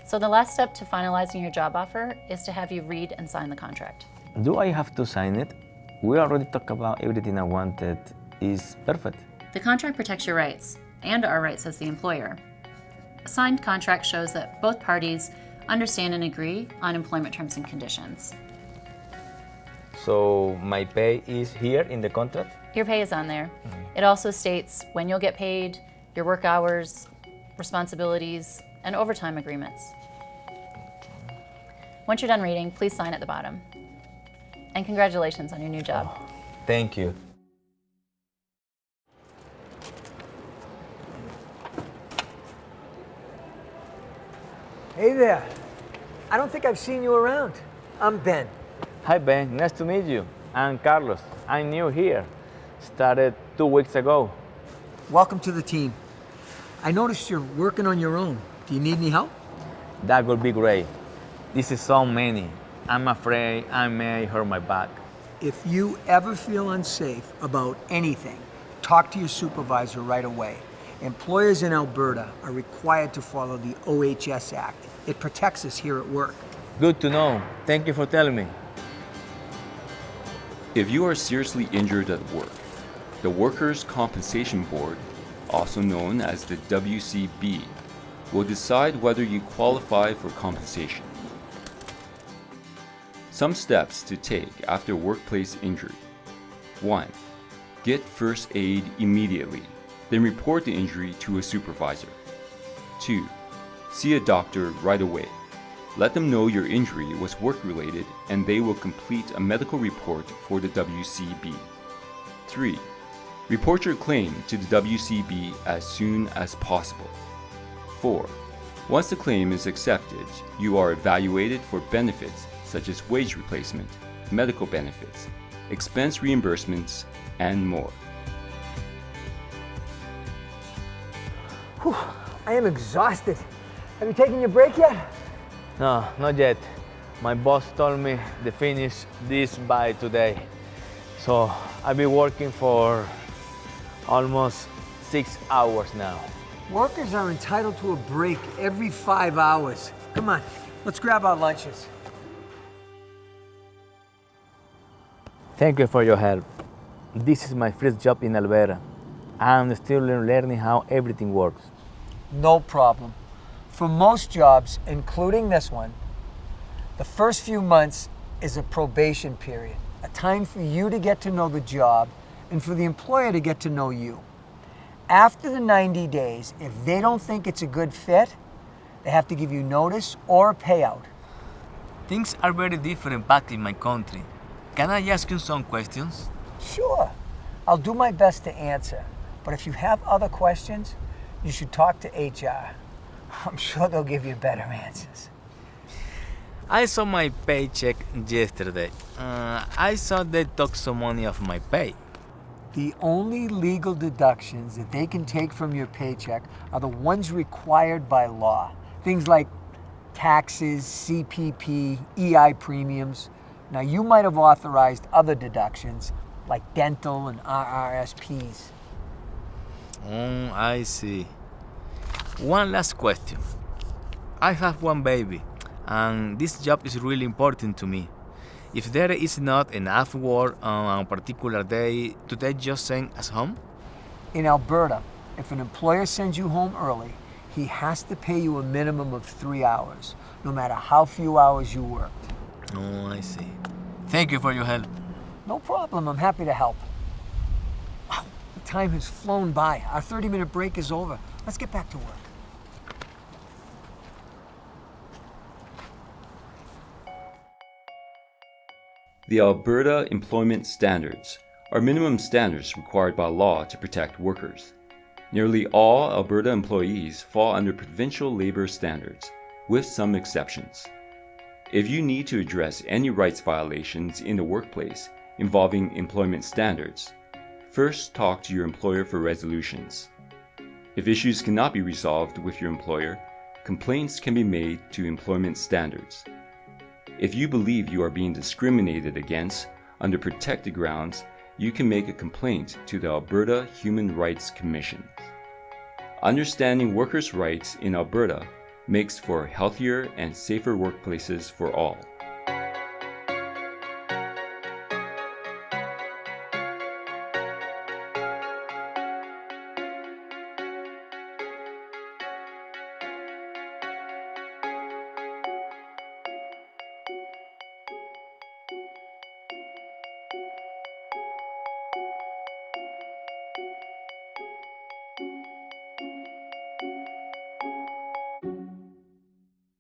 So the last step to finalizing your job offer is to have you read and sign the contract. Do I have to sign it? We already talked about everything I wanted. Is perfect. The contract protects your rights and our rights as the employer. A signed contract shows that both parties understand and agree on employment terms and conditions. So my pay is here in the contract? Your pay is on there. It also states when you'll get paid, your work hours, responsibilities, and overtime agreements. Once you're done reading, please sign at the bottom. And congratulations on your new job. Oh, thank you. Hey there. I don't think I've seen you around. I'm Ben. Hi Ben, nice to meet you. I'm Carlos. I'm new here. Started 2 weeks ago. Welcome to the team. I noticed you're working on your own. Do you need any help? That would be great. This is so many. I'm afraid I may hurt my back. If you ever feel unsafe about anything, talk to your supervisor right away. Employers in Alberta are required to follow the OHS Act. It protects us here at work. Good to know. Thank you for telling me. If you are seriously injured at work, the Workers' Compensation Board, also known as the WCB, will decide whether you qualify for compensation. Some steps to take after workplace injury. 1. Get first aid immediately, then report the injury to a supervisor. 2. See a doctor right away. Let them know your injury was work-related and they will complete a medical report for the WCB. 3. Report your claim to the WCB as soon as possible. 4. Once the claim is accepted, you are evaluated for benefits such as wage replacement, medical benefits, expense reimbursements, and more. Whew, I am exhausted. Have you taken your break yet? No, not yet. My boss told me to finish this by today. So I've been working for almost 6 hours now. Workers are entitled to a break every 5 hours. Come on, let's grab our lunches. Thank you for your help. This is my first job in Alberta. I'm still learning how everything works. No problem. For most jobs, including this one, the first few months is a probation period, a time for you to get to know the job and for the employer to get to know you. After the 90 days, if they don't think it's a good fit, they have to give you notice or a payout. Things are very different back in my country. Can I ask you some questions? Sure. I'll do my best to answer. But if you have other questions, you should talk to HR. I'm sure they'll give you better answers. I saw my paycheck yesterday. I saw they took some money off my pay. The only legal deductions that they can take from your paycheck are the ones required by law. Things like taxes, CPP, EI premiums. Now, you might have authorized other deductions like dental and RRSPs. I see. One last question. I have one baby, and this job is really important to me. If there is not enough work on a particular day, do they just send us home? In Alberta, if an employer sends you home early, he has to pay you a minimum of 3 hours, no matter how few hours you worked. Oh, I see. Thank you for your help. No problem, I'm happy to help. Wow, the time has flown by. Our 30-minute break is over. Let's get back to work. The Alberta Employment Standards are minimum standards required by law to protect workers. Nearly all Alberta employees fall under provincial labor standards, with some exceptions. If you need to address any rights violations in the workplace involving employment standards, first talk to your employer for resolutions. If issues cannot be resolved with your employer, complaints can be made to employment standards. If you believe you are being discriminated against under protected grounds, you can make a complaint to the Alberta Human Rights Commission. Understanding workers' rights in Alberta makes for healthier and safer workplaces for all.